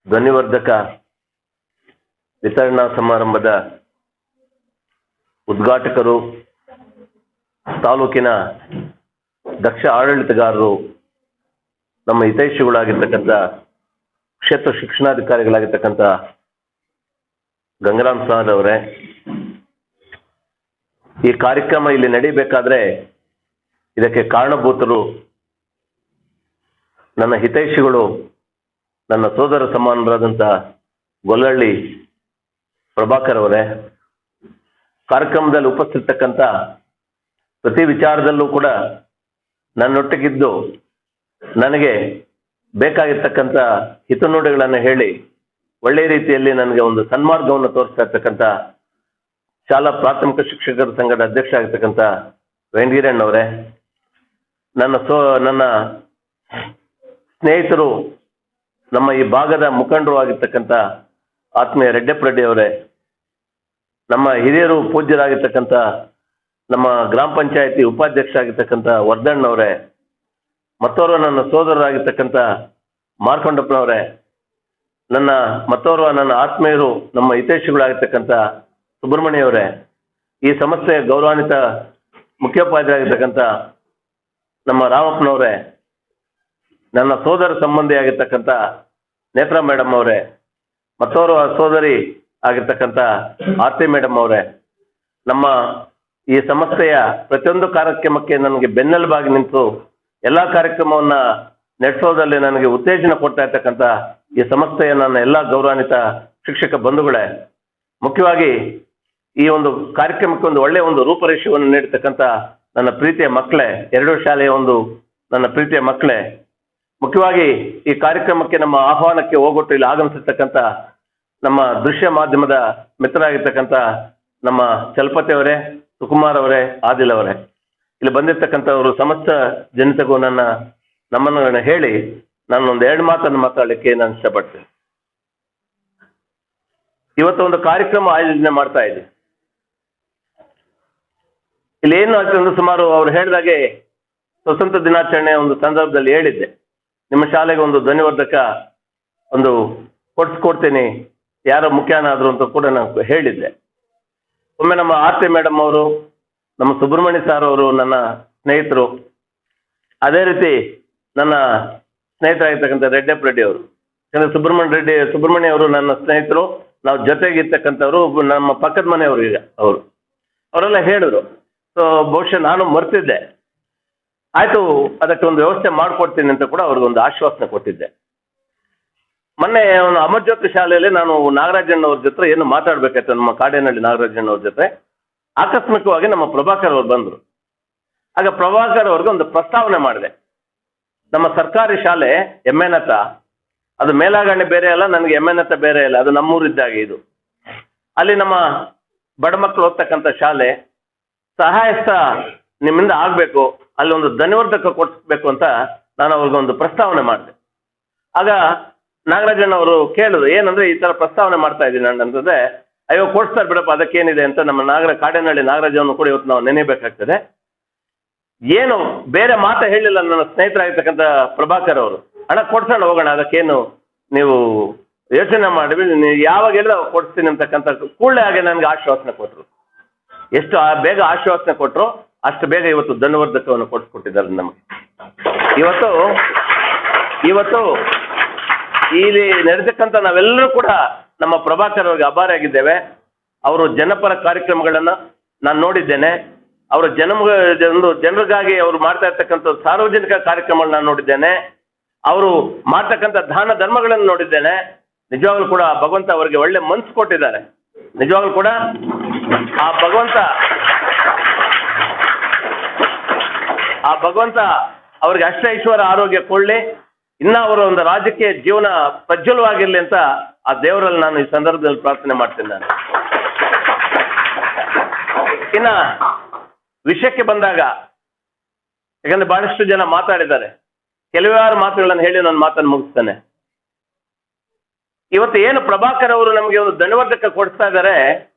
ಧ್ವನಿವರ್ಧಕ ವಿತರಣಾ ಸಮಾರಂಭದ ಉದ್ಘಾಟಕರು, ತಾಲೂಕಿನ ದಕ್ಷ ಆಡಳಿತಗಾರರು, ನಮ್ಮ ಹಿತೈಷಿಗಳಾಗಿರ್ತಕ್ಕಂಥ ಕ್ಷೇತ್ರ ಶಿಕ್ಷಣಾಧಿಕಾರಿಗಳಾಗಿರ್ತಕ್ಕಂಥ ಗಂಗರಾಮ್ ಸಾರ್ ಅವರೇ, ಈ ಕಾರ್ಯಕ್ರಮ ಇಲ್ಲಿ ನಡೀಬೇಕಾದ್ರೆ ಇದಕ್ಕೆ ಕಾರಣಭೂತರು ನನ್ನ ಹಿತೈಷಿಗಳು, ನನ್ನ ಸೋದರ ಸಮಾನರಾದಂಥ ಗೊಲ್ಲಹಳ್ಳಿ ಪ್ರಭಾಕರ್ ಅವರೇ, ಕಾರ್ಯಕ್ರಮದಲ್ಲಿ ಉಪಸ್ಥಿತಕ್ಕಂಥ ಪ್ರತಿ ವಿಚಾರದಲ್ಲೂ ಕೂಡ ನನ್ನೊಟ್ಟಿಗಿದ್ದು ನನಗೆ ಬೇಕಾಗಿರ್ತಕ್ಕಂಥ ಹಿತನುಡಿಗಳನ್ನು ಹೇಳಿ ಒಳ್ಳೆಯ ರೀತಿಯಲ್ಲಿ ನನಗೆ ಒಂದು ಸನ್ಮಾರ್ಗವನ್ನು ತೋರಿಸ್ತಾ ಇರ್ತಕ್ಕಂಥ ಶಾಲಾ ಪ್ರಾಥಮಿಕ ಶಿಕ್ಷಕರ ಸಂಘದ ಅಧ್ಯಕ್ಷ ಆಗಿರ್ತಕ್ಕಂಥ ವೆಂಕಟಗಿರಣ್ಣವರೇ, ನನ್ನ ಸ್ನೇಹಿತರು, ನಮ್ಮ ಈ ಭಾಗದ ಮುಖಂಡರು ಆಗಿರ್ತಕ್ಕಂಥ ಆತ್ಮೀಯ ರೆಡ್ಡೆಪ್ಪ ಅವರೇ, ನಮ್ಮ ಹಿರಿಯರು ಪೂಜ್ಯರಾಗಿರ್ತಕ್ಕಂಥ ನಮ್ಮ ಗ್ರಾಮ ಪಂಚಾಯತಿ ಉಪಾಧ್ಯಕ್ಷ ಆಗಿರ್ತಕ್ಕಂಥ ವರ್ಧಣ್ಣವರೇ, ಮತ್ತೋರ್ವ ನನ್ನ ಸೋದರರಾಗಿರ್ತಕ್ಕಂಥ ಮಾರ್ಕೊಂಡಪ್ಪನವರೇ, ಮತ್ತೋರ್ವ ನನ್ನ ಆತ್ಮೀಯರು, ನಮ್ಮ ಹಿತೈಷಿಗಳಾಗಿರ್ತಕ್ಕಂಥ ಸುಬ್ರಹ್ಮಣ್ಯ ಅವರೇ, ಈ ಸಂಸ್ಥೆಯ ಗೌರವಾನ್ವಿತ ಮುಖ್ಯೋಪಾಧ್ಯಾಯರಾಗಿರ್ತಕ್ಕಂಥ ನಮ್ಮ ರಾಮಪ್ಪನವರೇ, ನನ್ನ ಸೋದರ ಸಂಬಂಧಿಯಾಗಿರ್ತಕ್ಕಂಥ ನೇತ್ರಾ ಮೇಡಮ್ ಅವರೇ, ಮತ್ತೋರ್ವ ಸೋದರಿ ಆಗಿರ್ತಕ್ಕಂಥ ಆರ್ತಿ ಮೇಡಮ್ ಅವರೇ, ನಮ್ಮ ಈ ಸಂಸ್ಥೆಯ ಪ್ರತಿಯೊಂದು ಕಾರ್ಯಕ್ರಮಕ್ಕೆ ನನಗೆ ಬೆನ್ನೆಲುಬಾಗಿ ನಿಂತು ಎಲ್ಲ ಕಾರ್ಯಕ್ರಮವನ್ನ ನಡೆಸೋದಲ್ಲಿ ನನಗೆ ಉತ್ತೇಜನ ಕೊಡ್ತಾ ಇರ್ತಕ್ಕಂಥ ಈ ಸಂಸ್ಥೆಯ ನನ್ನ ಎಲ್ಲ ಗೌರವಾನ್ವಿತ ಶಿಕ್ಷಕ ಬಂಧುಗಳೇ, ಮುಖ್ಯವಾಗಿ ಈ ಒಂದು ಕಾರ್ಯಕ್ರಮಕ್ಕೆ ಒಂದು ಒಳ್ಳೆಯ ಒಂದು ರೂಪರೇಷೆಯನ್ನು ನೀಡತಕ್ಕಂಥ ನನ್ನ ಪ್ರೀತಿಯ ಮಕ್ಕಳೇ, ಎರಡೂ ಶಾಲೆಯ ನನ್ನ ಪ್ರೀತಿಯ ಮಕ್ಕಳೇ, ಮುಖ್ಯವಾಗಿ ಈ ಕಾರ್ಯಕ್ರಮಕ್ಕೆ ನಮ್ಮ ಆಹ್ವಾನಕ್ಕೆ ಹೋಗೊಟ್ಟು ಇಲ್ಲಿ ಆಗಮಿಸಿರ್ತಕ್ಕಂಥ ನಮ್ಮ ದೃಶ್ಯ ಮಾಧ್ಯಮದ ಮಿತ್ರರಾಗಿರ್ತಕ್ಕಂಥ ನಮ್ಮ ಚಲಪತಿ ಅವರೇ, ಸುಕುಮಾರ್ ಅವರೇ, ಆದಿಲ್ ಅವರೇ, ಇಲ್ಲಿ ಬಂದಿರ್ತಕ್ಕಂಥವರು ಸಮಸ್ತ ಜನತೆಗೂ ನಮ್ಮನ್ನು ಹೇಳಿ ನಾನು ಒಂದು 2 ಮಾತನ್ನು ಮಾತಾಡಲಿಕ್ಕೆ ನಾನು ಇಷ್ಟಪಡ್ತೇನೆ. ಇವತ್ತು ಒಂದು ಕಾರ್ಯಕ್ರಮ ಆಯೋಜನೆ ಮಾಡ್ತಾ ಇದ್ದೀವಿ. ಇಲ್ಲಿ ಏನು ಆಗ್ತದೆ, ಸುಮಾರು ಅವ್ರು ಹೇಳಿದಾಗೆ ಸ್ವತಂತ್ರ ದಿನಾಚರಣೆಯ ಒಂದು ಸಂದರ್ಭದಲ್ಲಿ ಹೇಳಿದ್ದೆ, ನಿಮ್ಮ ಶಾಲೆಗೆ ಒಂದು ಧ್ವನಿವರ್ಧಕ ಕೊಡ್ತೀನಿ, ಯಾರೋ ಮುಖ್ಯನಾದ್ರು ಅಂತ ಕೂಡ ನಾನು ಹೇಳಿದ್ದೆ. ಒಮ್ಮೆ ನಮ್ಮ ಆರ್ತಿ ಮೇಡಮ್ ಅವರು, ನಮ್ಮ ಸುಬ್ರಹ್ಮಣ್ಯ ಸಾರ್ ಅವರು ನನ್ನ ಸ್ನೇಹಿತರು, ಅದೇ ರೀತಿ ನನ್ನ ಸ್ನೇಹಿತರಾಗಿರ್ತಕ್ಕಂಥ ರೆಡ್ಡೆಪ್ಪ ಅವರು, ಯಾಕಂದ್ರೆ ಸುಬ್ರಹ್ಮಣ್ಯ ಅವರು ನನ್ನ ಸ್ನೇಹಿತರು, ನಾವು ಜೊತೆಗಿರ್ತಕ್ಕಂಥವ್ರು, ನಮ್ಮ ಪಕ್ಕದ ಮನೆಯವರು ಈಗ ಅವರೆಲ್ಲ ಹೇಳಿದ್ರು. ಸೊ ಬಹುಶಃ ನಾನು ಮರ್ತಿದ್ದೆ. ಆಯ್ತು, ಅದಕ್ಕೆ ಒಂದು ವ್ಯವಸ್ಥೆ ಮಾಡಿಕೊಡ್ತೀನಿ ಅಂತ ಕೂಡ ಅವ್ರಿಗೊಂದು ಆಶ್ವಾಸನೆ ಕೊಟ್ಟಿದ್ದೆ. ಮೊನ್ನೆ ಒಂದು ಅಮರಜ್ಯೋತಿ ಶಾಲೆಯಲ್ಲಿ ನಾನು ನಾಗರಾಜಣ್ಣವ್ರ ಜೊತೆ ಏನು ಮಾತಾಡ್ಬೇಕಾಯ್ತು, ನಮ್ಮ ಕಾಡೇನಹಳ್ಳಿ ನಾಗರಾಜಣ್ಣವ್ರ ಜೊತೆ ಆಕಸ್ಮಿಕವಾಗಿ ನಮ್ಮ ಪ್ರಭಾಕರ್ ಅವ್ರು ಬಂದರು. ಆಗ ಪ್ರಭಾಕರ್ ಅವ್ರಿಗೆ ಒಂದು ಪ್ರಸ್ತಾವನೆ ಮಾಡಿದೆ. ನಮ್ಮ ಸರ್ಕಾರಿ ಶಾಲೆ ಎಮ್ಮೆನತ, ಅದು ಮೇಲಾಗಣ್ಣೆ ಬೇರೆ ಅಲ್ಲ, ನನಗೆ ಎಮ್ಮೆನತ ಬೇರೆ ಇಲ್ಲ, ಅದು ನಮ್ಮೂರಿದ್ದಾಗೆ ಇದು. ಅಲ್ಲಿ ನಮ್ಮ ಬಡ ಮಕ್ಕಳು ಓದ್ತಕ್ಕಂಥ ಶಾಲೆ, ಸಹಾಯಸ್ಥ ನಿಮ್ಮಿಂದ ಆಗಬೇಕು, ಅಲ್ಲಿ ಒಂದು ಧ್ವನಿವರ್ಧಕ ಕೊಡಿಸ್ಬೇಕು ಅಂತ ನಾನು ಅವ್ರಿಗೊಂದು ಪ್ರಸ್ತಾವನೆ ಮಾಡಿದೆ. ಆಗ ನಾಗರಾಜಣ್ಣ ಅವರು ಕೇಳಿದ್ರು, ಏನಂದ್ರೆ ಈ ತರ ಪ್ರಸ್ತಾವನೆ ಮಾಡ್ತಾ ಇದ್ದೀನಿ ಅಂತಂದ್ರೆ, ಅಯ್ಯೋ ಕೊಡ್ಸ್ತಾರೆ ಬಿಡಪ್ಪ, ಅದಕ್ಕೇನಿದೆ ಅಂತ ನಮ್ಮ ಕಾಡೇನಹಳ್ಳಿ ನಾಗರಾಜವನ್ನು ಕೂಡ ಇವತ್ತು ನಾವು ನೆನೆಯಬೇಕಾಗ್ತದೆ. ಏನು ಬೇರೆ ಮಾತು ಹೇಳಿಲ್ಲ ನನ್ನ ಸ್ನೇಹಿತರಾಗಿರ್ತಕ್ಕಂಥ ಪ್ರಭಾಕರ್ ಅವರು, ಹಣ ಕೊಡ್ಸೋಣ ಹೋಗೋಣ, ಅದಕ್ಕೇನು ನೀವು ಯೋಚನೆ ಮಾಡಿದ್ವಿ, ನೀವು ಯಾವಾಗ ಹೇಳಿದ್ರೆ ಅವಾಗ ಕೊಡಿಸ್ತೀನಿ ಅಂತಕ್ಕಂಥ ಕೂಡಲೇ ಹಾಗೆ ನನಗೆ ಆಶ್ವಾಸನೆ ಕೊಟ್ಟರು. ಎಷ್ಟು ಬೇಗ ಆಶ್ವಾಸನೆ ಕೊಟ್ಟರು ಅಷ್ಟು ಬೇಗ ಇವತ್ತು ಧ್ವನಿವರ್ಧಕವನ್ನು ಕೊಡಿಸ್ಕೊಟ್ಟಿದ್ದಾರೆ ನಮಗೆ. ಇವತ್ತು ಇಲ್ಲಿ ನಡೆದಕ್ಕಂಥ ನಾವೆಲ್ಲರೂ ಕೂಡ ನಮ್ಮ ಪ್ರಭಾಕರ್ ಅವರಿಗೆ ಅಭಾರಿಯಾಗಿದ್ದೇವೆ. ಅವರು ಜನಪರ ಕಾರ್ಯಕ್ರಮಗಳನ್ನು ನಾನು ನೋಡಿದ್ದೇನೆ, ಅವರ ಜನರಿಗಾಗಿ ಅವರು ಮಾಡ್ತಾ ಇರ್ತಕ್ಕಂಥ ಸಾರ್ವಜನಿಕ ಕಾರ್ಯಕ್ರಮಗಳನ್ನ ನಾನು ನೋಡಿದ್ದೇನೆ, ಅವರು ಮಾಡ್ತಕ್ಕಂಥ ದಾನ ಧರ್ಮಗಳನ್ನು ನೋಡಿದ್ದೇನೆ. ನಿಜವಾಗ್ಲೂ ಕೂಡ ಭಗವಂತ ಅವರಿಗೆ ಒಳ್ಳೆ ಮನಸ್ಸು ಕೊಟ್ಟಿದ್ದಾರೆ. ನಿಜವಾಗ್ಲೂ ಕೂಡ ಆ ಭಗವಂತ ಅವ್ರಿಗೆ ಐಶ್ವರ್ಯ ಆರೋಗ್ಯ ಕೊಡ್ಲಿ, ಇನ್ನ ಅವರ ಒಂದು ರಾಜಕೀಯ ಜೀವನ ಪ್ರಜ್ವಲವಾಗಿರ್ಲಿ ಅಂತ ಆ ದೇವರಲ್ಲಿ ನಾನು ಈ ಸಂದರ್ಭದಲ್ಲಿ ಪ್ರಾರ್ಥನೆ ಮಾಡ್ತೀನಿ. ಇನ್ನ ವಿಷಯಕ್ಕೆ ಬಂದಾಗ, ಯಾಕಂದ್ರೆ ಬಹಳಷ್ಟು ಜನ ಮಾತಾಡಿದ್ದಾರೆ, ಕೆಲವಾರು ಮಾತುಗಳನ್ನು ಹೇಳಿ ನನ್ನ ಮಾತನ್ನು ಮುಗಿಸ್ತೇನೆ. ಇವತ್ತು ಏನು ಪ್ರಭಾಕರ್ ಅವರು ನಮಗೆ ಒಂದು ಧ್ವನಿವರ್ಧಕ ಕೊಡಿಸ್ತಾ ಇದ್ದಾರೆ,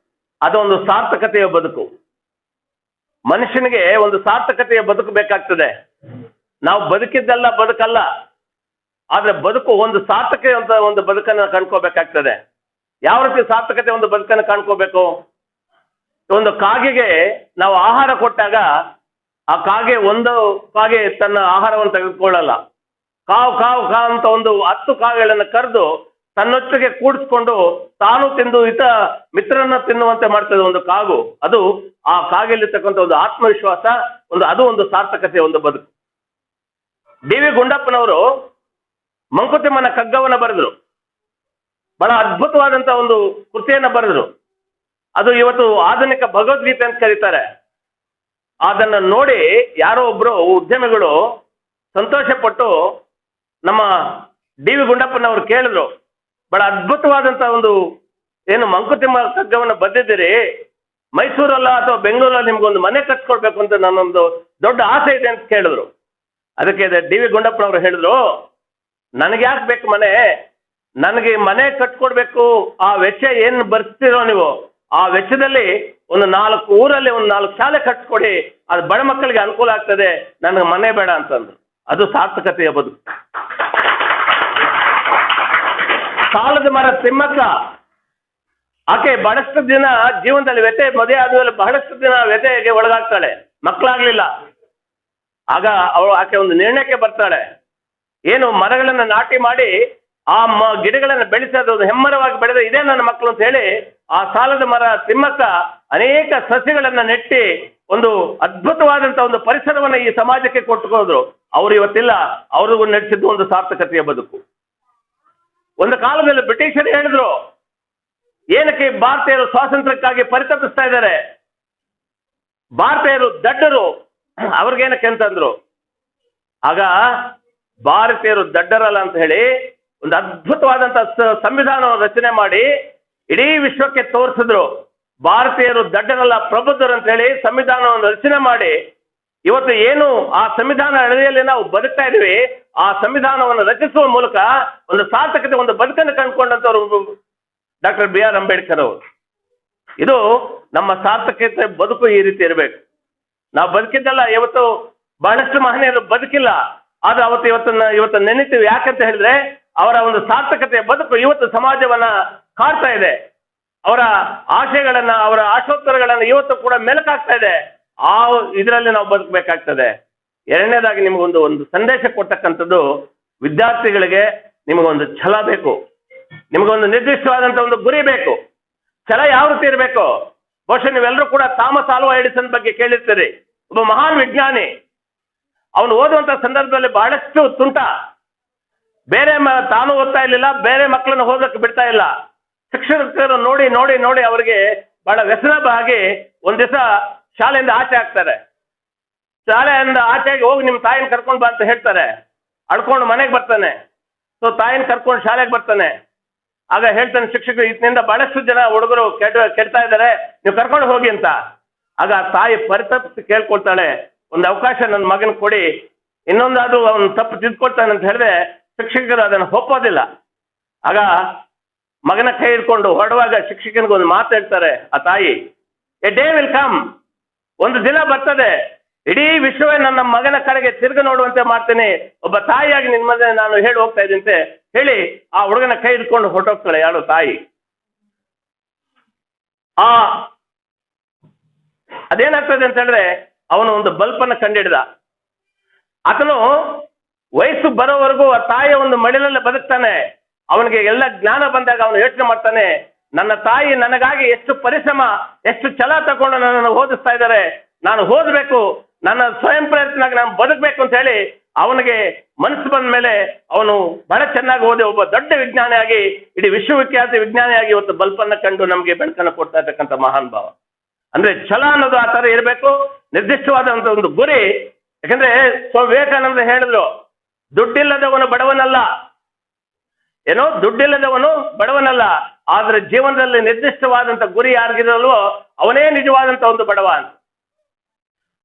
ಅದೊಂದು ಸಾರ್ಥಕತೆಯ ಬದುಕು. ಮನುಷ್ಯನಿಗೆ ಒಂದು ಸಾರ್ಥಕತೆಯ ಬದುಕು ಬೇಕಾಗ್ತದೆ. ನಾವು ಬದುಕಿದ್ದಲ್ಲ ಬದುಕಲ್ಲ, ಆದ್ರೆ ಬದುಕು ಒಂದು ಸಾರ್ಥಕ ಅಂತ ಒಂದು ಬದುಕನ್ನು ಕಂಡ್ಕೋಬೇಕಾಗ್ತದೆ. ಯಾವ ರೀತಿ ಸಾರ್ಥಕತೆ ಒಂದು ಬದುಕನ್ನು ಕಾಣ್ಕೋಬೇಕು? ಒಂದು ಕಾಗೆಗೆ ನಾವು ಆಹಾರ ಕೊಟ್ಟಾಗ ಆ ಒಂದು ಕಾಗೆ ತನ್ನ ಆಹಾರವನ್ನು ತೆಗೆದುಕೊಳ್ಳಲ್ಲ. ಕಾವು ಕಾವು ಕಾವು ಅಂತ 10 ಕಾಗೆಗಳನ್ನು ಕರೆದು ತನ್ನೊಟ್ಟಿಗೆ ಕೂಡಿಸ್ಕೊಂಡು ತಾನು ತಿಂದು ಮಿತ್ರರನ್ನ ತಿನ್ನುವಂತೆ ಮಾಡ್ತದೆ ಒಂದು ಕಾಗು. ಅದು ಆ ಕಾಗೆಯಲ್ಲಿರ್ತಕ್ಕಂಥ ಒಂದು ಆತ್ಮವಿಶ್ವಾಸ, ಅದು ಒಂದು ಸಾರ್ಥಕತೆ ಒಂದು ಬದುಕು. ಡಿ ವಿ ಗುಂಡಪ್ಪನವರು ಮಂಕುತಿಮ್ಮನ ಕಗ್ಗವನ್ನು ಬರೆದ್ರು. ಬಹಳ ಅದ್ಭುತವಾದಂತ ಒಂದು ಕೃತಿಯನ್ನು ಬರೆದ್ರು. ಅದು ಇವತ್ತು ಆಧುನಿಕ ಭಗವದ್ಗೀತೆ ಅಂತ ಕರೀತಾರೆ. ಅದನ್ನು ನೋಡಿ ಯಾರೋ ಒಬ್ರು ಉದ್ಯಮಿಗಳು ಸಂತೋಷ ಪಟ್ಟು ನಮ್ಮ ಡಿ ವಿ ಗುಂಡಪ್ಪನವರು ಕೇಳಿದ್ರು, ಬಹಳ ಅದ್ಭುತವಾದಂತ ಏನು ಮಂಕುತಿಮ್ಮ ಕಗ್ಗವನ್ನು ಬರೆದಿದ್ದೀರಿ, ಮೈಸೂರಲ್ಲ ಅಥವಾ ಬೆಂಗಳೂರಲ್ಲಿ ನಿಮ್ಗೊಂದು ಮನೆ ಕಟ್ಕೊಳ್ಬೇಕು ಅಂತ ನನ್ನೊಂದು ದೊಡ್ಡ ಆಸೆ ಇದೆ ಅಂತ ಕೇಳಿದ್ರು. ಅದಕ್ಕೆ ಡಿ ವಿ ಗುಂಡಪ್ಪನವರು ಹೇಳಿದ್ರು, ನನಗೆ ಯಾಕೆ ಬೇಕು ಮನೆ? ನನಗೆ ಮನೆ ಕಟ್ಕೊಡ್ಬೇಕು, ಆ ವೆಚ್ಚ ಏನು ಬರ್ತಿರೋ ನೀವು, ಆ ವೆಚ್ಚದಲ್ಲಿ 4 ಊರಲ್ಲಿ 4 ಶಾಲೆ ಕಟ್ಕೊಡಿ, ಅದು ಬಡ ಮಕ್ಕಳಿಗೆ ಅನುಕೂಲ ಆಗ್ತದೆ, ನನಗೆ ಮನೆ ಬೇಡ ಅಂತಂದ್ರು. ಅದು ಸಾರ್ಥಕತೆಯ ಬದುಕು. ಸಾಲದ ಮರ ತಿಮ್ಮಕ್ಕ, ಆಕೆ ಬಹಳಷ್ಟು ದಿನ ಜೀವನದಲ್ಲಿ ಮದುವೆ ಆದ್ಮೇಲೆ ಬಹಳಷ್ಟು ದಿನ ವ್ಯಥೆಗೆ ಒಳಗಾಗ್ತಾಳೆ, ಮಕ್ಕಳಾಗ್ಲಿಲ್ಲ. ಆಗ ಆಕೆ ಒಂದು ನಿರ್ಣಯಕ್ಕೆ ಬರ್ತಾಳೆ, ಏನು ಮರಗಳನ್ನ ನಾಟಿ ಮಾಡಿ ಆ ಗಿಡಗಳನ್ನು ಬೆಳೆಸೋದು ಹೆಮ್ಮರವಾಗಿ ಬೆಳೆದ ಇದೇ ನನ್ನ ಮಕ್ಕಳು ಅಂತ ಹೇಳಿ ಆ ಸಾಲದ ಮರ ತಿಮ್ಮಕ್ಕ ಅನೇಕ ಸಸ್ಯಗಳನ್ನ ನೆಟ್ಟಿ ಒಂದು ಅದ್ಭುತವಾದಂತ ಒಂದು ಪರಿಸರವನ್ನ ಈ ಸಮಾಜಕ್ಕೆ ಕೊಟ್ಟುಕೋದ್ರು. ಅವರು ಇವತ್ತಿಲ್ಲ, ಅವ್ರಿಗೂ ನಡೆಸಿದ್ದು ಒಂದು ಸಾರ್ಥಕತೆಯ ಬದುಕು. ಒಂದು ಕಾಲದಲ್ಲಿ ಬ್ರಿಟಿಷರು ಹೇಳಿದ್ರು, ಏನಕ್ಕೆ ಭಾರತೀಯರು ಸ್ವಾತಂತ್ರ್ಯಕ್ಕಾಗಿ ಪರಿತಪಿಸ್ತಾ ಇದ್ದಾರೆ, ಭಾರತೀಯರು ದಡ್ಡರು, ಅವ್ರಿಗೇನಕ್ಕೆ ಅಂತಂದ್ರು. ಆಗ ಭಾರತೀಯರು ದಡ್ಡರಲ್ಲ ಅಂತ ಹೇಳಿ ಒಂದು ಅದ್ಭುತವಾದಂತ ಸಂವಿಧಾನವನ್ನು ರಚನೆ ಮಾಡಿ ಇಡೀ ವಿಶ್ವಕ್ಕೆ ತೋರಿಸಿದ್ರು. ಭಾರತೀಯರು ದಡ್ಡರಲ್ಲ, ಪ್ರಬುದ್ಧರು ಅಂತ ಹೇಳಿ ಸಂವಿಧಾನವನ್ನು ರಚನೆ ಮಾಡಿ ಇವತ್ತು ಏನು ಆ ಸಂವಿಧಾನ ಅಡಿಯಲ್ಲಿ ನಾವು ಬದುಕ್ತಾ ಇದೀವಿ, ಆ ಸಂವಿಧಾನವನ್ನು ರಚಿಸುವ ಮೂಲಕ ಒಂದು ಸಾರ್ಥಕತೆ, ಒಂದು ಬದುಕನ್ನು ಕಂಡುಕೊಂಡಂತವರು ಡಾಕ್ಟರ್ ಬಿ ಆರ್ ಅಂಬೇಡ್ಕರ್ ಅವರು. ಇದು ನಮ್ಮ ಸಾರ್ಥಕತೆ ಬದುಕು ಈ ರೀತಿ ಇರಬೇಕು. ನಾವು ಬದುಕಿದ್ದಲ್ಲ, ಇವತ್ತು ಬಹಳಷ್ಟು ಮಹನೀಯರು ಬದುಕಿಲ್ಲ, ಆದ್ರೆ ಇವತ್ತು ನೆನೆತೀವಿ. ಯಾಕಂತ ಹೇಳಿದ್ರೆ ಅವರ ಒಂದು ಸಾರ್ಥಕತೆಯ ಬದುಕು ಇವತ್ತು ಸಮಾಜವನ್ನ ಕಾಡ್ತಾ ಇದೆ. ಅವರ ಆಶಯಗಳನ್ನ, ಅವರ ಆಶೋತ್ತರಗಳನ್ನ ಇವತ್ತು ಕೂಡ ಮೆಲುಕಾಗ್ತಾ ಇದೆ. ಇದರಲ್ಲಿ ನಾವು ಬದುಕಬೇಕಾಗ್ತದೆ. ಎರಡನೇದಾಗಿ ನಿಮಗೊಂದು ಸಂದೇಶ ಕೊಡ್ತಕ್ಕಂಥದ್ದು, ವಿದ್ಯಾರ್ಥಿಗಳಿಗೆ ನಿಮಗೊಂದು ಛಲ ಬೇಕು, ನಿಮಗೊಂದು ನಿರ್ದಿಷ್ಟವಾದಂತ ಒಂದು ಗುರಿ ಬೇಕು. ಛಲ ಯಾವ ರೀತಿ ಇರಬೇಕು? ಬಹುಶಃ ನೀವೆಲ್ಲರೂ ಕೂಡ ಥಾಮಸ್ ಆಲ್ವಾ ಎಡಿಸನ್ ಬಗ್ಗೆ ಕೇಳಿರ್ತೀರಿ. ಒಬ್ಬ ಮಹಾನ್ ವಿಜ್ಞಾನಿ. ಅವನು ಓದುವಂತ ಸಂದರ್ಭದಲ್ಲಿ ಬಹಳಷ್ಟು ತುಂಟ, ತಾನು ಓದ್ತಾ ಇರ್ಲಿಲ್ಲ, ಬೇರೆ ಮಕ್ಕಳನ್ನು ಓದಕ್ಕೆ ಬಿಡ್ತಾ ಇಲ್ಲ. ಶಿಕ್ಷಕರು ನೋಡಿ ನೋಡಿ ನೋಡಿ ಅವರಿಗೆ ಬಹಳ ವ್ಯಸನ ಆಗಿ ಒಂದ್ ದಿವಸ ಶಾಲೆಯಿಂದ ಆಚೆ ಹಾಕ್ತಾರೆ. ಶಾಲೆಯಿಂದ ಆಚೆಗೆ ಹೋಗಿ ನಿಮ್ಮ ತಾಯಿನ ಕರ್ಕೊಂಡು ಬಾ ಅಂತ ಹೇಳ್ತಾರೆ. ಅಳ್ಕೊಂಡು ಮನೆಗೆ ಬರ್ತಾನೆ. ಸೊ ತಾಯಿನ ಕರ್ಕೊಂಡು ಶಾಲೆಗೆ ಬರ್ತಾನೆ. ಆಗ ಹೇಳ್ತಾನೆ ಶಿಕ್ಷಕರು, ಇದರಿಂದ ಬಹಳಷ್ಟು ಜನ ಹುಡುಗರು ಕೆಡ್ತಾ ಇದ್ದಾರೆ, ನೀವು ಕರ್ಕೊಂಡು ಹೋಗಿ ಅಂತ. ಆಗ ತಾಯಿ ಪರಿತಪ್ಪಿಸಿ ಕೇಳ್ಕೊಳ್ತಾಳೆ, ಒಂದು ಅವಕಾಶ ನನ್ನ ಮಗನ ಕೊಡಿ, ಇನ್ನೊಂದಾದ್ರೂ ಅವನು ತಪ್ಪು ತಿದ್ಕೊಳ್ತಾನೆ ಅಂತ ಹೇಳಿದ್ರೆ ಶಿಕ್ಷಕರು ಅದನ್ನು ಒಪ್ಪೋದಿಲ್ಲ. ಆಗ ಮಗನ ಕೈ ಹಿಡ್ಕೊಂಡು ಹೊರಡುವಾಗ ಶಿಕ್ಷಕನಿಗೆ ಒಂದು ಮಾತು ಹೇಳ್ತಾರೆ ಆ ತಾಯಿ, ಎ ಡೇ ವಿಲ್ ಕಮ್, ಒಂದು ದಿನ ಬರ್ತದೆ, ಇಡೀ ವಿಶ್ವವೇ ನನ್ನ ಮಗನ ಕಡೆಗೆ ತಿರುಗಿ ನೋಡುವಂತೆ ಮಾಡ್ತೇನೆ, ಒಬ್ಬ ತಾಯಿಯಾಗಿ ನಿನ್ನ ಮನೆ ನಾನು ಹೇಳಿ ಹೋಗ್ತಾ ಇದ್ದಂತೆ ಹೇಳಿ ಆ ಹುಡುಗನ ಕೈ ಹಿಡ್ಕೊಂಡು ಹೊರಟೋಗ್ತಾಳೆ ಯಾರು ತಾಯಿ. ಅದೇನಾಗ್ತದೆ ಅಂತ ಹೇಳಿದ್ರೆ, ಅವನು ಒಂದು ಬಲ್ಪನ್ನು ಕಂಡಿಡಿದ. ಆತನು ವಯಸ್ಸು ಬರೋವರೆಗೂ ಆ ತಾಯಿಯ ಒಂದು ಮಡಿಲಲ್ಲಿ ಬದುಕ್ತಾನೆ. ಅವನಿಗೆ ಎಲ್ಲ ಜ್ಞಾನ ಬಂದಾಗ ಅವನು ಯೋಚನೆ ಮಾಡ್ತಾನೆ, ನನ್ನ ತಾಯಿ ನನಗಾಗಿ ಎಷ್ಟು ಪರಿಶ್ರಮ, ಎಷ್ಟು ಛಲ ತಗೊಂಡು ನನ್ನನ್ನು ಓದಿಸ್ತಾ ಇದ್ದಾರೆ, ನಾನು ಓದಬೇಕು, ನನ್ನ ಸ್ವಯಂ ಪ್ರಯತ್ನವಾಗಿ ನಾನು ಬದುಕಬೇಕು ಅಂತ ಹೇಳಿ ಅವನಿಗೆ ಮನಸ್ಸು ಬಂದ ಮೇಲೆ ಅವನು ಬಹಳ ಚೆನ್ನಾಗಿ ಓದಿ ಒಬ್ಬ ದೊಡ್ಡ ವಿಜ್ಞಾನಿಯಾಗಿ, ಇಡೀ ವಿಶ್ವವಿಖ್ಯಾತ ವಿಜ್ಞಾನಿಯಾಗಿ ಇವತ್ತು ಬಲ್ಪನ್ನು ಕಂಡು ನಮಗೆ ಬೆಳಕನ್ನು ಕೊಡ್ತಾ ಇರ್ತಕ್ಕಂಥ ಮಹಾನ್ ಭಾವ. ಅಂದ್ರೆ ಛಲ ಅನ್ನೋದು ಆ ತರ ಇರಬೇಕು, ನಿರ್ದಿಷ್ಟವಾದಂತ ಒಂದು ಗುರಿ. ಯಾಕಂದ್ರೆ ಸ್ವಾಮಿ ವಿವೇಕಾನಂದ ಹೇಳಿದ್ರು, ದುಡ್ಡಿಲ್ಲದವನು ಬಡವನಲ್ಲ, ಏನೋ ದುಡ್ಡಿಲ್ಲದವನು ಬಡವನಲ್ಲ, ಆದ್ರೆ ಜೀವನದಲ್ಲಿ ನಿರ್ದಿಷ್ಟವಾದಂತ ಗುರಿ ಯಾರಿಗಿರಲ್ವೋ ಅವನೇ ನಿಜವಾದಂತ ಒಂದು ಬಡವ ಅಂತ.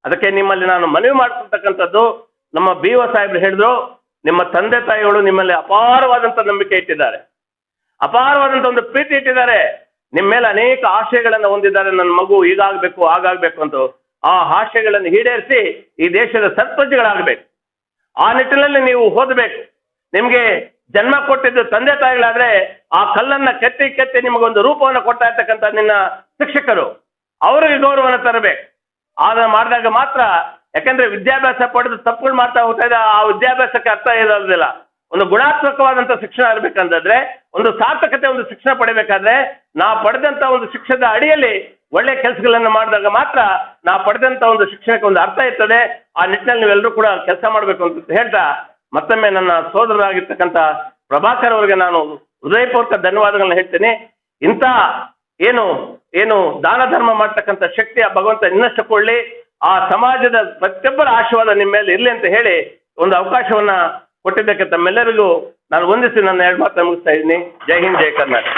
ಅದಕ್ಕೆ ನಿಮ್ಮಲ್ಲಿ ನಾನು ಮನವಿ ಮಾಡ್ಕೊಳ್ತಕ್ಕಂಥದ್ದು, ನಮ್ಮ ಬಿ ಒ ಸಾಹೇಬ್ರು ಹೇಳಿದ್ರು, ನಿಮ್ಮ ತಂದೆ ತಾಯಿಗಳು ನಿಮ್ಮಲ್ಲಿ ಅಪಾರವಾದಂತ ನಂಬಿಕೆ ಇಟ್ಟಿದ್ದಾರೆ, ಅಪಾರವಾದಂತ ಒಂದು ಪ್ರೀತಿ ಇಟ್ಟಿದ್ದಾರೆ, ನಿಮ್ಮ ಮೇಲೆ ಅನೇಕ ಆಶಯಗಳನ್ನು ಹೊಂದಿದ್ದಾರೆ. ನನ್ನ ಮಗು ಹೀಗಾಗ್ಬೇಕು ಹಾಗಾಗ್ಬೇಕು ಅಂತ ಆ ಆಶಯಗಳನ್ನು ಈಡೇರಿಸಿ ಈ ದೇಶದ ಸತ್ಪ್ರಜೆಗಳಾಗಬೇಕು. ಆ ನಿಟ್ಟಿನಲ್ಲಿ ನೀವು ಓದಬೇಕು. ನಿಮ್ಗೆ ಜನ್ಮ ಕೊಟ್ಟಿದ್ದು ತಂದೆ ತಾಯಿಗಳಾದ್ರೆ ಆ ಕಲ್ಲನ್ನ ಕೆತ್ತಿ ಕೆತ್ತಿ ನಿಮಗೊಂದು ರೂಪವನ್ನು ಕೊಡ್ತಾ ಇರ್ತಕ್ಕಂಥ ನಿನ್ನ ಶಿಕ್ಷಕರು, ಅವರಿಗೆ ಗೌರವನ ತರಬೇಕು. ಅದನ್ನ ಮಾಡಿದಾಗ ಮಾತ್ರ, ಯಾಕಂದ್ರೆ ವಿದ್ಯಾಭ್ಯಾಸ ಪಡೆದು ತಪ್ಪುಗಳು ಮಾಡ್ತಾ ಹೋಗ್ತಾ ಇದೆ, ಆ ವಿದ್ಯಾಭ್ಯಾಸಕ್ಕೆ ಅರ್ಥ ಇರೋದಿಲ್ಲ. ಒಂದು ಗುಣಾತ್ಮಕವಾದಂತ ಶಿಕ್ಷಣ ಇರ್ಬೇಕಂತಂದ್ರೆ, ಒಂದು ಸಾರ್ಥಕತೆ ಒಂದು ಶಿಕ್ಷಣ ಪಡಿಬೇಕಾದ್ರೆ, ನಾ ಪಡೆದಂತ ಒಂದು ಶಿಕ್ಷಣದ ಅಡಿಯಲ್ಲಿ ಒಳ್ಳೆ ಕೆಲಸಗಳನ್ನ ಮಾಡಿದಾಗ ಮಾತ್ರ ನಾ ಪಡೆದಂತ ಒಂದು ಶಿಕ್ಷಣಕ್ಕೆ ಒಂದು ಅರ್ಥ ಇರ್ತದೆ. ಆ ನಿಟ್ಟಿನಲ್ಲಿ ನೀವೆಲ್ಲರೂ ಕೂಡ ಕೆಲಸ ಮಾಡಬೇಕು ಅಂತ ಹೇಳ್ತಾ, ಮತ್ತೊಮ್ಮೆ ನನ್ನ ಸೋದರರಾಗಿರ್ತಕ್ಕಂಥ ಪ್ರಭಾಕರ್ ಅವರಿಗೆ ನಾನು ಹೃದಯಪೂರ್ವಕ ಧನ್ಯವಾದಗಳನ್ನ ಹೇಳ್ತೀನಿ. ಇಂಥ ಏನು ದಾನ ಧರ್ಮ ಮಾಡ್ತಕ್ಕಂಥ ಶಕ್ತಿ ಆ ಭಗವಂತ ಇನ್ನಷ್ಟು ಕೊಳ್ಳಿ, ಆ ಸಮಾಜದ ಪ್ರತಿಯೊಬ್ಬರ ಆಶೀರ್ವಾದ ನಿಮ್ಮ ಮೇಲೆ ಇರಲಿ ಅಂತ ಹೇಳಿ ಒಂದು ಅವಕಾಶವನ್ನ ಕೊಟ್ಟಿದ್ದಕ್ಕೆ ತಮ್ಮೆಲ್ಲರಿಗೂ ನಾನು ವಂದಿಸಿ ನನ್ನ ಎರಡು ಮಾತನ್ನು ಮುಗಿಸ್ತಾ ಇದ್ದೀನಿ. ಜೈ ಹಿಂದ್, ಜೈ ಕರ್ನಾಟಕ.